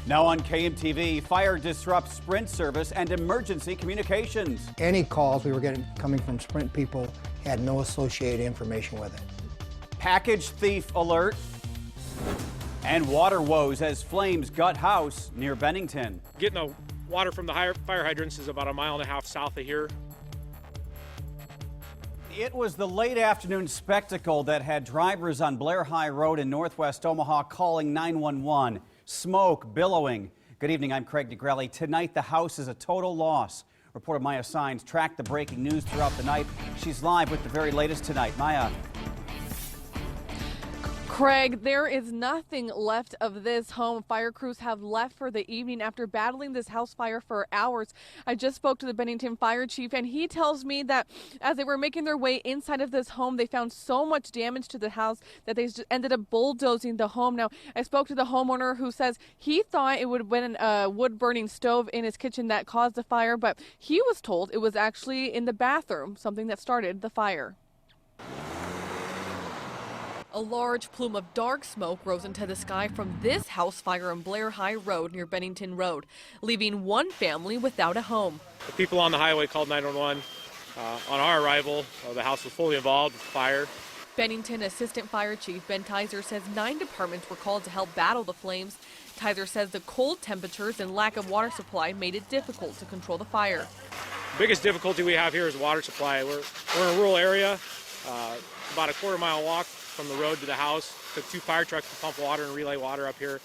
Now on KMTV, fire disrupts Sprint service and emergency communications. Any calls we were getting coming from Sprint people had no associated information with it. Package thief alert. And water woes as flames gut house near Bennington. Getting the water from the fire hydrants is about 1.5 miles south of here. It was the late afternoon spectacle that had drivers on Blair High Road in northwest Omaha calling 911. Smoke billowing. Good evening, I'm Craig Nigrelli. Tonight, the house is a total loss. Reporter Maya Sines tracked the breaking news throughout the night. She's live with the very latest tonight. Maya. Craig, there is nothing left of this home. Fire crews have left for the evening after battling this house fire for hours. I just spoke to the Bennington fire chief, and he tells me that as they were making their way inside of this home, they found so much damage to the house that they just ended up bulldozing the home. Now, I spoke to the homeowner who says he thought it would have been a wood-burning stove in his kitchen that caused the fire, but he was told it was actually in the bathroom, something that started the fire. A large plume of dark smoke rose into the sky from this house fire on Blair High Road near Bennington Road, leaving one family without a home. The people on the highway called 911. On our arrival, the house was fully involved with fire. Bennington Assistant Fire Chief Ben Tizer says 9 departments were called to help battle the flames. Tizer says the cold temperatures and lack of water supply made it difficult to control the fire. The biggest difficulty we have here is water supply. We're in a rural area, about a quarter-mile walk from the road to the house. Took 2 fire trucks to pump water and relay water up here.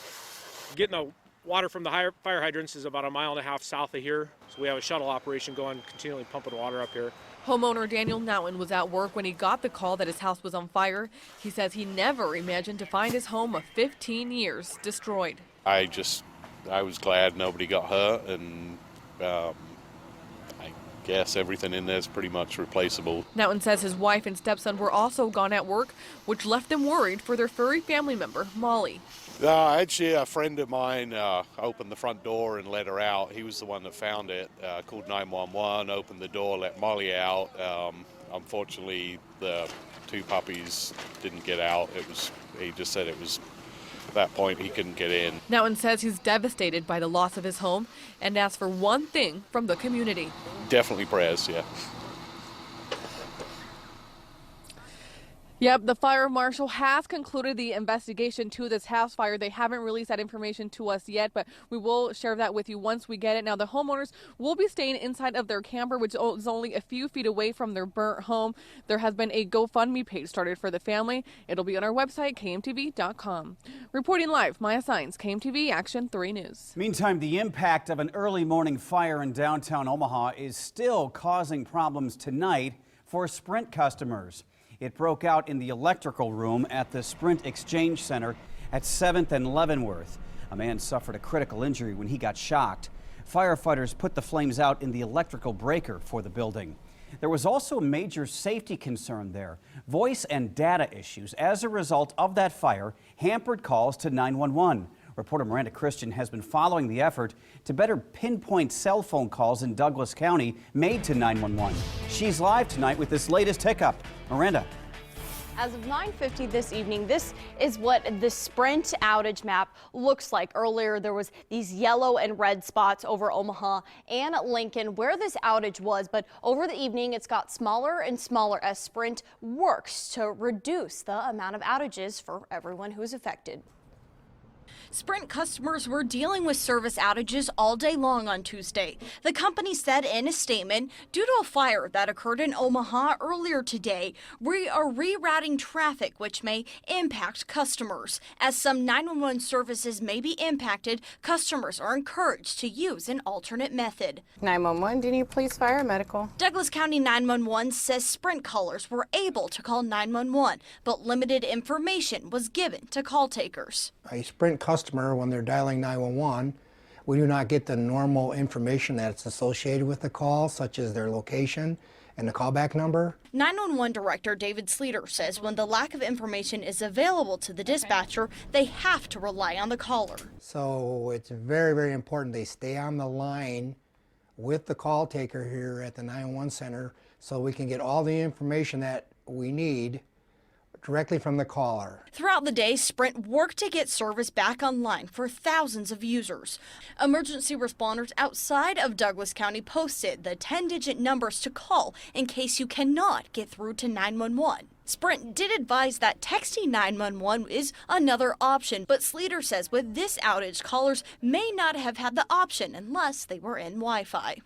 Getting the water from the fire hydrants is about 1.5 miles south of here. So we have a shuttle operation going, continually pumping water up here. Homeowner Daniel Nowen was at work when he got the call that his house was on fire. He says he never imagined to find his home of 15 years destroyed. I was glad nobody got hurt, and I guess everything in there is pretty much replaceable. Nowen says his wife and stepson were also gone at work, which left them worried for their furry family member, Molly. Actually, a friend of mine opened the front door and let her out. He was the one that found it, called 911, opened the door, let Molly out. Unfortunately, the 2 puppies didn't get out. He just said it was, at that point, he couldn't get in. Nowen says he's devastated by the loss of his home and asks for one thing from the community. Definitely prayers, yeah. Yep, the fire marshal has concluded the investigation to this house fire. They haven't released that information to us yet, but we will share that with you once we get it. Now, the homeowners will be staying inside of their camper, which is only a few feet away from their burnt home. There has been a GoFundMe page started for the family. It'll be on our website, KMTV.com. Reporting live, Maya Sines, KMTV Action 3 News. Meantime, the impact of an early morning fire in downtown Omaha is still causing problems tonight for Sprint customers. It broke out in the electrical room at the Sprint Exchange Center at 7th and Leavenworth. A man suffered a critical injury when he got shocked. Firefighters put the flames out in the electrical breaker for the building. There was also a major safety concern there. Voice and data issues as a result of that fire hampered calls to 911. Reporter Miranda Christian has been following the effort to better pinpoint cell phone calls in Douglas County made to 911. She's live tonight with this latest hiccup. Miranda. As of 9:50 this evening, this is what the Sprint outage map looks like. Earlier, there was these yellow and red spots over Omaha and Lincoln where this outage was, but over the evening, it's got smaller and smaller as Sprint works to reduce the amount of outages for everyone who's affected. Sprint customers were dealing with service outages all day long on Tuesday. The company said in a statement, due to a fire that occurred in Omaha earlier today, we are rerouting traffic, which may impact customers. As some 911 services may be impacted, customers are encouraged to use an alternate method. 911, do you need police, fire, or medical? Douglas County 911 says Sprint callers were able to call 911, but limited information was given to call takers. A Sprint customer, when they're dialing 911, we do not get the normal information that's associated with the call, such as their location and the callback number. 911 Director David Sleater says when the lack of information is available to the dispatcher, they have to rely on the caller. So it's very, very important they stay on the line with the call taker here at the 911 center so we can get all the information that we need directly from the caller. Throughout the day, Sprint worked to get service back online for thousands of users. Emergency responders outside of Douglas County posted the 10-digit numbers to call in case you cannot get through to 911. Sprint did advise that texting 911 is another option, but Sleater says with this outage, callers may not have had the option unless they were in Wi-Fi.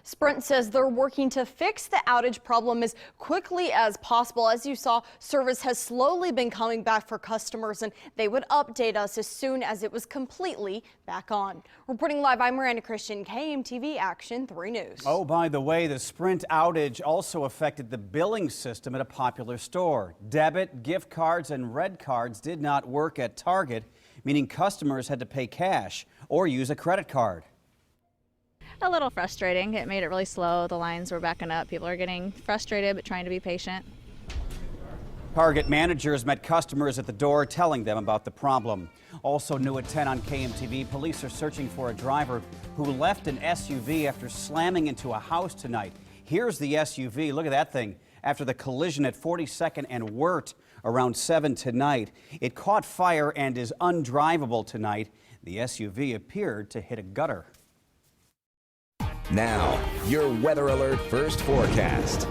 Sprint says they're working to fix the outage problem as quickly as possible. As you saw, service has slowly been coming back for customers, and they would update us as soon as it was completely back on. Reporting live, I'm Miranda Christian, KMTV Action 3 News. Oh, by the way, the Sprint outage also affected the billing system at a popular store. Debit, gift cards, and red cards did not work at Target, meaning customers had to pay cash or use a credit card. A little frustrating. It made it really slow. The lines were backing up. People are getting frustrated but trying to be patient. Target managers met customers at the door telling them about the problem. Also new at 10 on KMTV, police are searching for a driver who left an SUV after slamming into a house tonight. Here's the SUV. Look at that thing. After the collision at 42nd and Wirt around 7 tonight, it caught fire and is undrivable tonight. The SUV appeared to hit a gutter. Now, your Weather Alert First Forecast.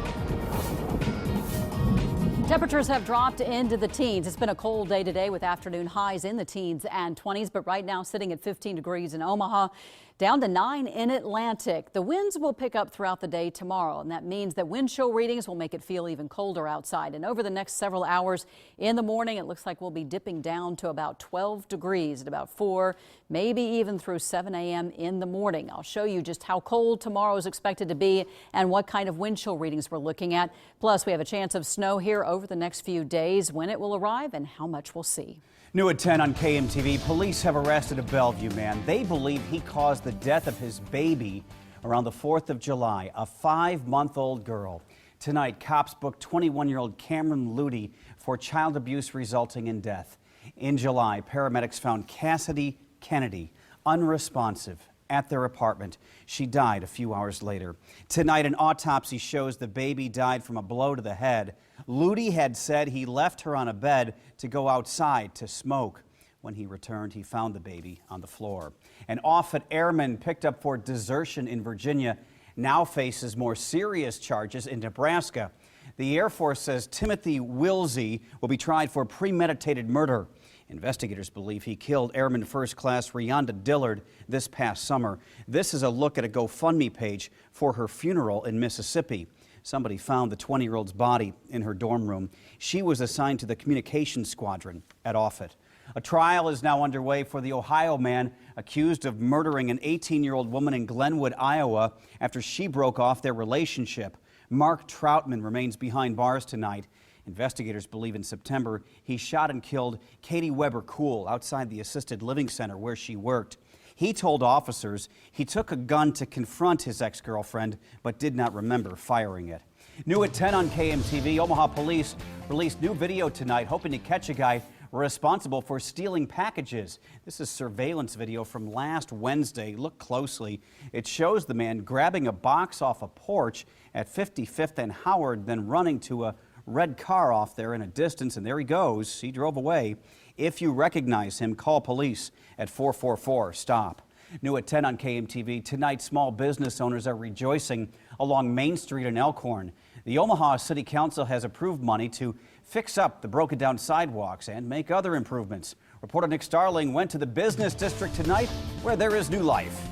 Temperatures have dropped into the teens. It's been a cold day today with afternoon highs in the teens and 20s, but right now sitting at 15 degrees in Omaha, down to 9 in Atlantic. The winds will pick up throughout the day tomorrow, and that means that wind chill readings will make it feel even colder outside. And over the next several hours in the morning, it looks like we'll be dipping down to about 12 degrees at about 4, maybe even through 7 a.m. in the morning. I'll show you just how cold tomorrow is expected to be and what kind of wind chill readings we're looking at. Plus, we have a chance of snow here over the next few days, when it will arrive and how much we'll see. New at 10 on KMTV, police have arrested a Bellevue man. They believe he caused the death of his baby around the 4th of July, a 5-month-old girl. Tonight, cops booked 21-year-old Cameron Ludy for child abuse resulting in death. In July, paramedics found Cassidy Kennedy unresponsive at their apartment. She died a few hours later. Tonight, an autopsy shows the baby died from a blow to the head. Ludy had said he left her on a bed to go outside to smoke. When he returned, he found the baby on the floor. An Offutt airman picked up for desertion in Virginia now faces more serious charges in Nebraska. The Air Force says Timothy Wilsey will be tried for premeditated murder. Investigators believe he killed Airman First Class Rhonda Dillard this past summer. This is a look at a GoFundMe page for her funeral in Mississippi. Somebody found the 20-year-old's body in her dorm room. She was assigned to the communications squadron at Offutt. A trial is now underway for the Ohio man accused of murdering an 18-year-old woman in Glenwood, Iowa, after she broke off their relationship. Mark Troutman remains behind bars tonight. Investigators believe in September he shot and killed Katie Weber Cool outside the assisted living center where she worked. He told officers he took a gun to confront his ex-girlfriend but did not remember firing it. New at 10 on KMTV, Omaha police released new video tonight hoping to catch a guy responsible for stealing packages. This is surveillance video from last Wednesday. Look closely. It shows the man grabbing a box off a porch at 55th and Howard, then running to a red car off there in a distance, and there he goes. He drove away. If you recognize him, call police at 444-STOP. New at 10 on KMTV, tonight small business owners are rejoicing along Main Street in Elkhorn. The Omaha City Council has approved money to fix up the broken down sidewalks and make other improvements. Reporter Nick Starling went to the business district tonight where there is new life.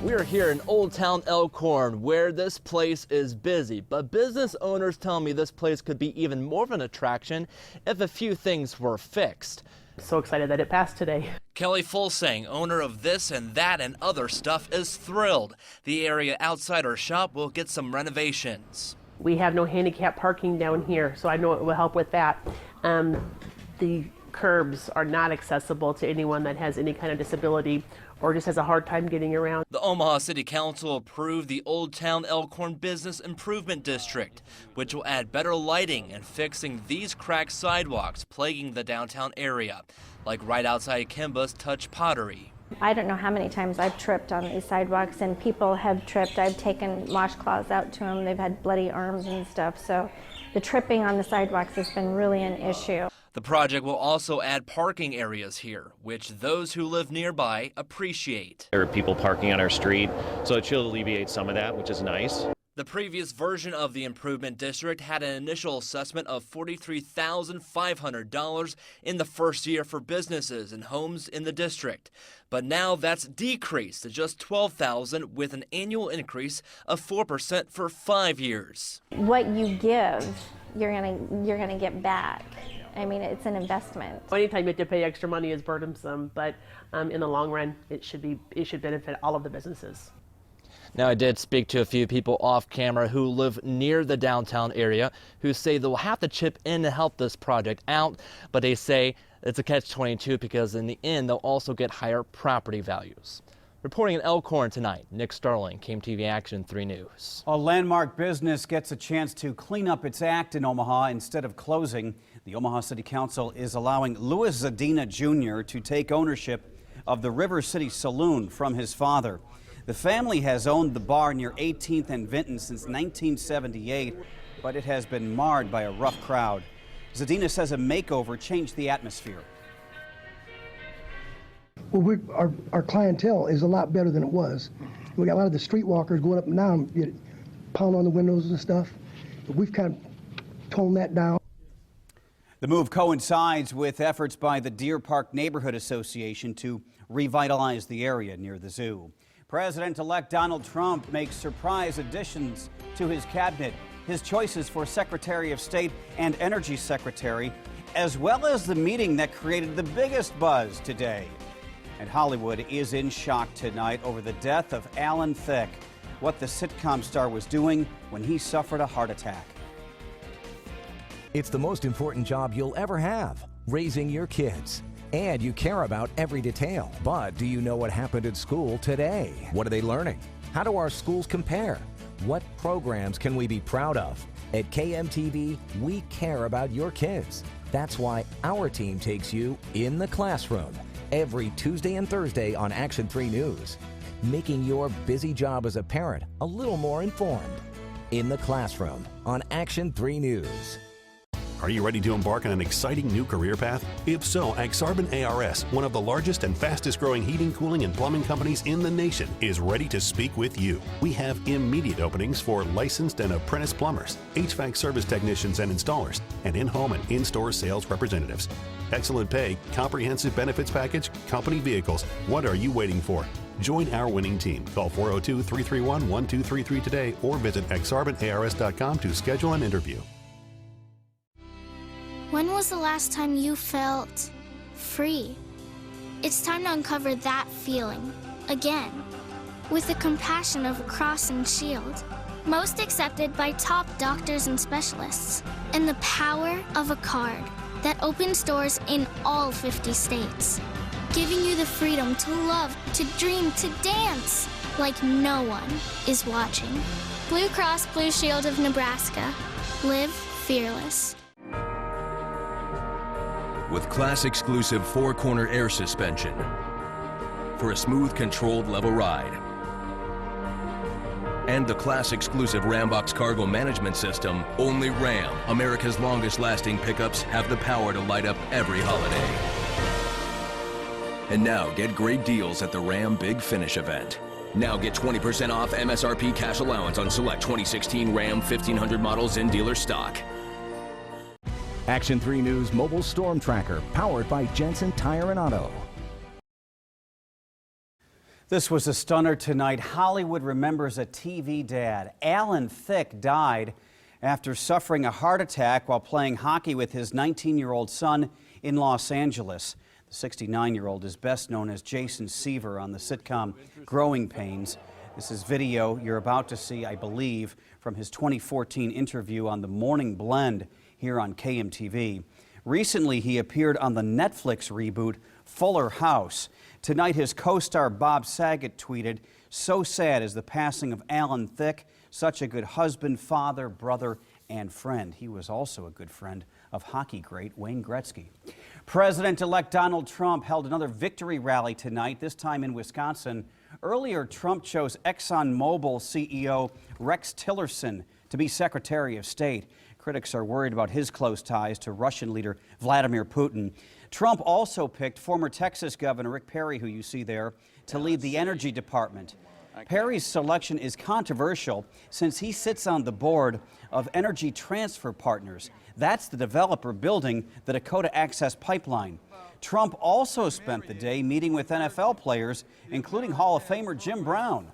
We're here in Old Town Elkhorn, where this place is busy, but business owners tell me this place could be even more of an attraction if a few things were fixed. So excited that it passed today. Kelly Fulsang, owner of this and that and other stuff, is thrilled. The area outside our shop will get some renovations. We have no handicap parking down here, so I know it will help with that. The curbs are not accessible to anyone that has any kind of disability or just has a hard time getting around. The Omaha City Council approved the Old Town Elkhorn Business Improvement District, which will add better lighting and fixing these cracked sidewalks plaguing the downtown area, like right outside Kimba's Touch Pottery. I don't know how many times I've tripped on these sidewalks, and people have tripped. I've taken washcloths out to them. They've had bloody arms and stuff. So the tripping on the sidewalks has been really an issue. The project will also add parking areas here, which those who live nearby appreciate. There are people parking on our street, so it should alleviate some of that, which is nice. The previous version of the improvement district had an initial assessment of $43,500 in the first year for businesses and homes in the district. But now that's decreased to just $12,000 with an annual increase of 4% for 5 years. What you give, you're gonna get back. I mean, it's an investment. Anytime you have to pay extra money is burdensome, but in the long run, it should benefit all of the businesses. Now, I did speak to a few people off camera who live near the downtown area who say they'll have to chip in to help this project out, but they say it's a catch-22 because in the end they'll also get higher property values. Reporting in Elkhorn tonight, Nick Starling, KMTV Action 3 News. A landmark business gets a chance to clean up its act in Omaha instead of closing. The Omaha City Council is allowing Louis Zadina Jr. to take ownership of the River City Saloon from his father. The family has owned the bar near 18th and Vinton since 1978, but it has been marred by a rough crowd. Zadina says a makeover changed the atmosphere. Well, our clientele is a lot better than it was. We got a lot of the streetwalkers going up and down, pounding on the windows and stuff. But we've kind of toned that down. The move coincides with efforts by the Deer Park Neighborhood Association to revitalize the area near the zoo. President-elect Donald Trump makes surprise additions to his cabinet. His choices for Secretary of State and Energy Secretary, as well as the meeting that created the biggest buzz today. And Hollywood is in shock tonight over the death of Alan Thicke, what the sitcom star was doing when he suffered a heart attack. It's the most important job you'll ever have, raising your kids. And you care about every detail. But do you know what happened at school today? What are they learning? How do our schools compare? What programs can we be proud of? At KMTV, we care about your kids. That's why our team takes you in the classroom every Tuesday and Thursday on Action 3 News, making your busy job as a parent a little more informed. In the classroom on Action 3 News. Are you ready to embark on an exciting new career path? If so, Axarban ARS, one of the largest and fastest growing heating, cooling, and plumbing companies in the nation, is ready to speak with you. We have immediate openings for licensed and apprentice plumbers, HVAC service technicians and installers, and in-home and in-store sales representatives. Excellent pay, comprehensive benefits package, company vehicles. What are you waiting for? Join our winning team. Call 402-331-1233 today or visit axarbanars.com to schedule an interview. When was the last time you felt free? It's time to uncover that feeling again with the compassion of a cross and shield, most accepted by top doctors and specialists, and the power of a card that opens doors in all 50 states, giving you the freedom to love, to dream, to dance like no one is watching. Blue Cross Blue Shield of Nebraska. Live fearless. With class-exclusive four-corner air suspension for a smooth, controlled, level ride. And the class-exclusive Rambox cargo management system, only Ram, America's longest-lasting pickups, have the power to light up every holiday. And now get great deals at the Ram Big Finish event. Now get 20% off MSRP cash allowance on select 2016 Ram 1500 models in dealer stock. Action 3 News Mobile Storm Tracker, powered by Jensen Tire and Auto. This was a stunner tonight. Hollywood remembers a TV dad. Alan Thicke died after suffering a heart attack while playing hockey with his 19-year-old son in Los Angeles. The 69-year-old is best known as Jason Seaver on the sitcom Growing Pains. This is video you're about to see, I believe, from his 2014 interview on The Morning Blend here on KMTV. Recently, he appeared on the Netflix reboot Fuller House. Tonight, his co-star Bob Saget tweeted, "So sad is the passing of Alan Thicke, such a good husband, father, brother, and friend. He was also a good friend of hockey great Wayne Gretzky. President-elect Donald Trump held another victory rally tonight, this time in Wisconsin. Earlier, Trump chose ExxonMobil CEO Rex Tillerson to be Secretary of State. Critics are worried about his close ties to Russian leader Vladimir Putin. Trump also picked former Texas Governor Rick Perry, who you see there, to lead the Energy Department. Perry's selection is controversial since he sits on the board of Energy Transfer Partners. That's the developer building the Dakota Access Pipeline. Trump also spent the day meeting with NFL players, including Hall of Famer Jim Brown.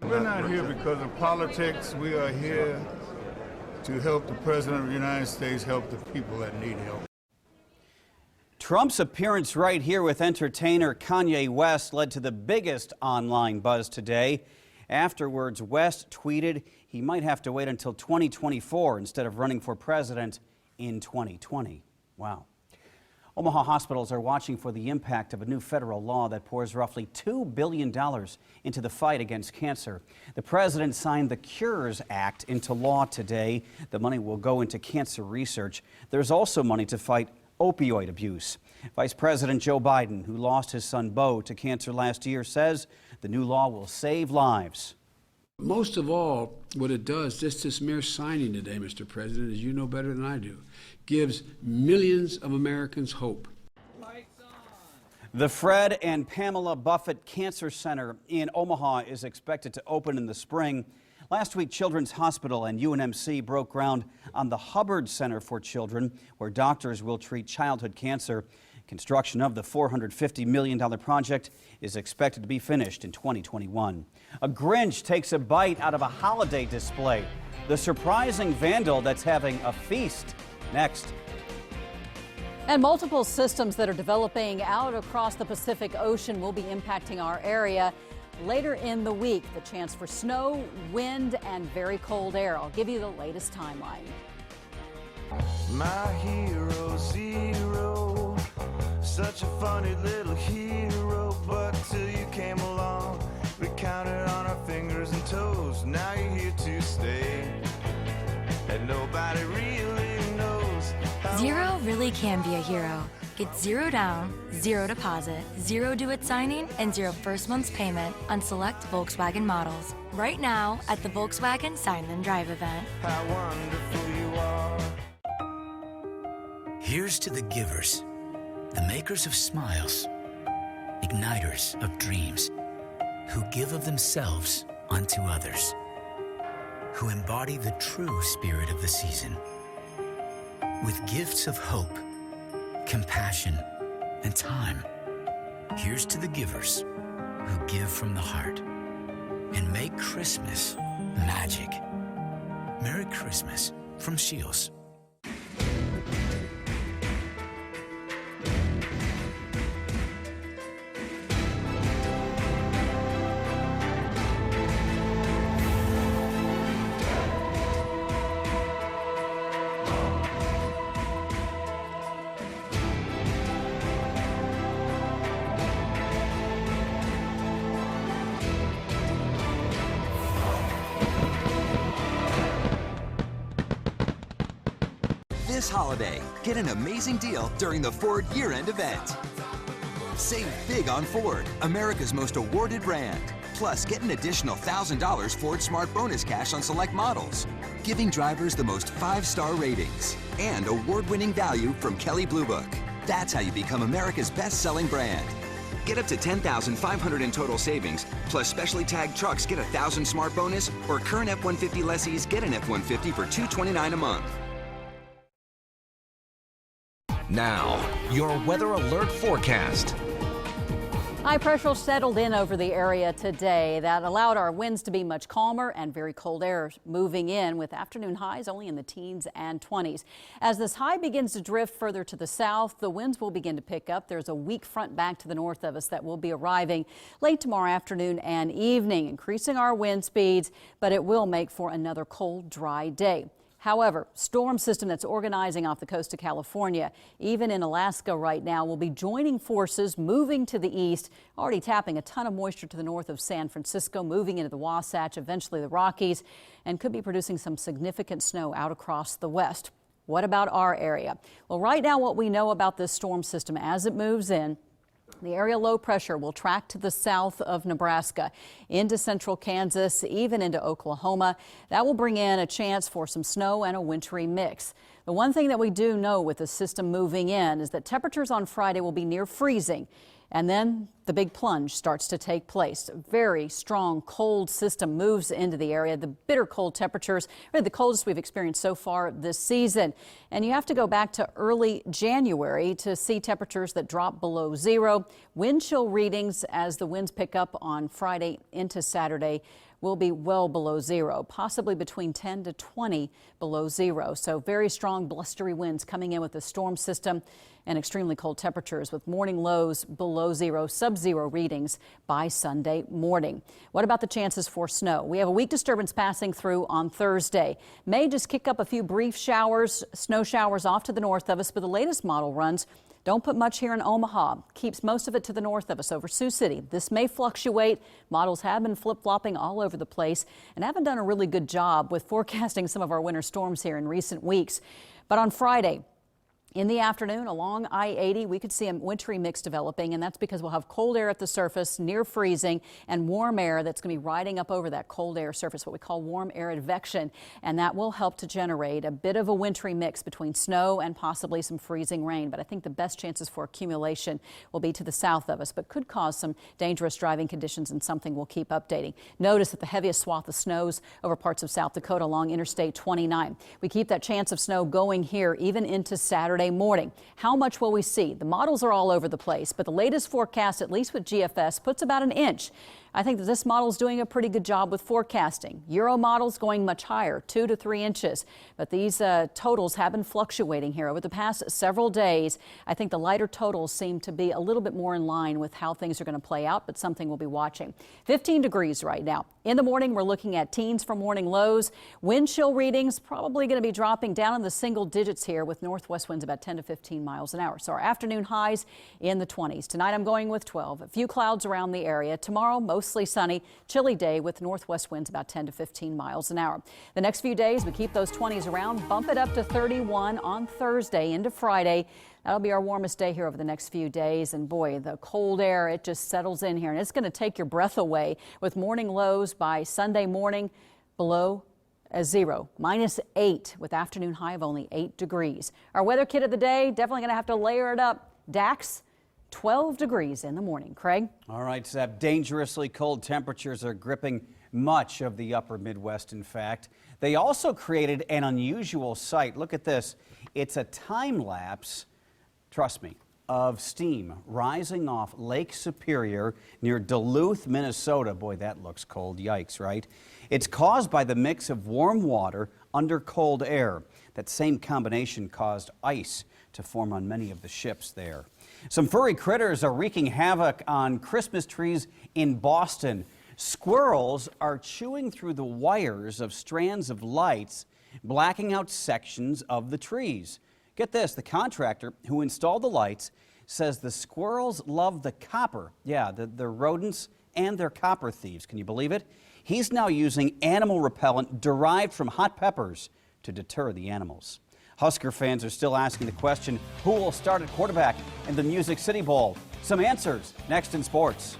We're not here because of politics. We are here to help the President of the United States help the people that need help. Trump's appearance right here with entertainer Kanye West led to the biggest online buzz today. Afterwards, West tweeted he might have to wait until 2024 instead of running for president in 2020. Wow. Omaha hospitals are watching for the impact of a new federal law that pours roughly $2 billion into the fight against cancer. The president signed the Cures Act into law today. The money will go into cancer research. There's also money to fight opioid abuse. Vice President Joe Biden, who lost his son Beau to cancer last year, says the new law will save lives. Most of all, what it does, just this mere signing today, Mr. President, as you know better than I do, gives millions of Americans hope. The Fred and Pamela Buffett Cancer Center in Omaha is expected to open in the spring. Last week, Children's Hospital and UNMC broke ground on the Hubbard Center for Children, where doctors will treat childhood cancer. Construction of the $450 million project is expected to be finished in 2021. A Grinch takes a bite out of a holiday display. The surprising vandal that's having a feast. Next. And multiple systems that are developing out across the Pacific Ocean will be impacting our area. Later in the week, the chance for snow, wind, and very cold air. I'll give you the latest timeline. My hero, zero, such a funny little hero, but till you came along, we counted on our fingers and toes. Now you're here to stay, and nobody really knows. Zero really can be a hero. Get 0 down, 0 deposit, 0 due at signing, and 0 first month's payment on select Volkswagen models. Right now at the Volkswagen Sign and Drive event. How wonderful you are. Here's to the givers, the makers of smiles, igniters of dreams, who give of themselves unto others, who embody the true spirit of the season, with gifts of hope, compassion, and time. Here's to the givers who give from the heart and make Christmas magic. Merry Christmas from Shields. This holiday, get an amazing deal during the Ford year-end event. Save big on Ford, America's most awarded brand. Plus, get an additional $1,000 Ford Smart Bonus Cash on select models, giving drivers the most 5-star ratings and award-winning value from Kelley Blue Book. That's how you become America's best-selling brand. Get up to $10,500 in total savings, plus specially tagged trucks get a $1,000 Smart Bonus, or current F-150 lessees get an F-150 for $229 a month. Now, your weather alert forecast. High pressure settled in over the area today. That allowed our winds to be much calmer and very cold air moving in, with afternoon highs only in the teens and 20s. As this high begins to drift further to the south, the winds will begin to pick up. There's a weak front back to the north of us that will be arriving late tomorrow afternoon and evening, increasing our wind speeds, but it will make for another cold, dry day. However, storm system that's organizing off the coast of California, even in Alaska right now, will be joining forces, moving to the east, already tapping a ton of moisture to the north of San Francisco, moving into the Wasatch, eventually the Rockies, and could be producing some significant snow out across the west. What about our area? Well, right now what we know about this storm system as it moves in, the area low pressure will track to the south of Nebraska, into central Kansas, even into Oklahoma. That will bring in a chance for some snow and a wintry mix. The one thing that we do know with the system moving in is that temperatures on Friday will be near freezing. And then the big plunge starts to take place. A very strong cold system moves into the area. The bitter cold temperatures, really the coldest we've experienced so far this season. And you have to go back to early January to see temperatures that drop below zero. Wind chill readings as the winds pick up on Friday into Saturday will be well below zero, possibly between 10 to 20 below zero. So very strong blustery winds coming in with the storm system and extremely cold temperatures with morning lows below zero, sub-zero readings by Sunday morning. What about the chances for snow? We have a weak disturbance passing through on Thursday. May just kick up a few brief showers, snow showers off to the north of us, but the latest model runs don't put much here in Omaha. Keeps most of it to the north of us over Sioux City. This may fluctuate. Models have been flip-flopping all over the place and haven't done a really good job with forecasting some of our winter storms here in recent weeks. But on Friday, in the afternoon along I-80, we could see a wintry mix developing, and that's because we'll have cold air at the surface near freezing and warm air that's going to be riding up over that cold air surface, what we call warm air advection, and that will help to generate a bit of a wintry mix between snow and possibly some freezing rain. But I think the best chances for accumulation will be to the south of us, but could cause some dangerous driving conditions and something we'll keep updating. Notice that the heaviest swath of snows over parts of South Dakota along Interstate 29. We keep that chance of snow going here even into Saturday morning. How much will we see? The models are all over the place, but the latest forecast, at least with GFS, puts about an inch. I think that this model is doing a pretty good job with forecasting. Euro models going much higher, 2 to 3 inches. But these totals have been fluctuating here over the past several days. I think the lighter totals seem to be a little bit more in line with how things are going to play out, but something we'll be watching. 15 degrees right now. In the morning, we're looking at teens for morning lows. Wind chill readings probably going to be dropping down in the single digits here with northwest winds about 10 to 15 miles an hour. So our afternoon highs in the 20s. Tonight I'm going with 12. A few clouds around the area. Tomorrow, mostly sunny, chilly day with northwest winds about 10 to 15 miles an hour. The next few days, we keep those 20s around, bump it up to 31 on Thursday into Friday. That'll be our warmest day here over the next few days. And boy, the cold air, it just settles in here and it's going to take your breath away with morning lows by Sunday morning below zero, -8 with afternoon high of only 8 degrees. Our weather kit of the day, definitely going to have to layer it up. Dax, 12 degrees in the morning. Craig? All right, Zeb, dangerously cold temperatures are gripping much of the upper Midwest, in fact. They also created an unusual sight. Look at this. It's a time lapse, trust me, of steam rising off Lake Superior near Duluth, Minnesota. Boy, that looks cold. Yikes, right? It's caused by the mix of warm water under cold air. That same combination caused ice to form on many of the ships there. Some furry critters are wreaking havoc on Christmas trees in Boston. Squirrels are chewing through the wires of strands of lights, blacking out sections of the trees. Get this, the contractor who installed the lights says the squirrels love the copper. Yeah, the rodents and their copper thieves. Can you believe it? He's now using animal repellent derived from hot peppers to deter the animals. Husker fans are still asking the question, who will start at quarterback in the Music City Bowl? Some answers next in sports.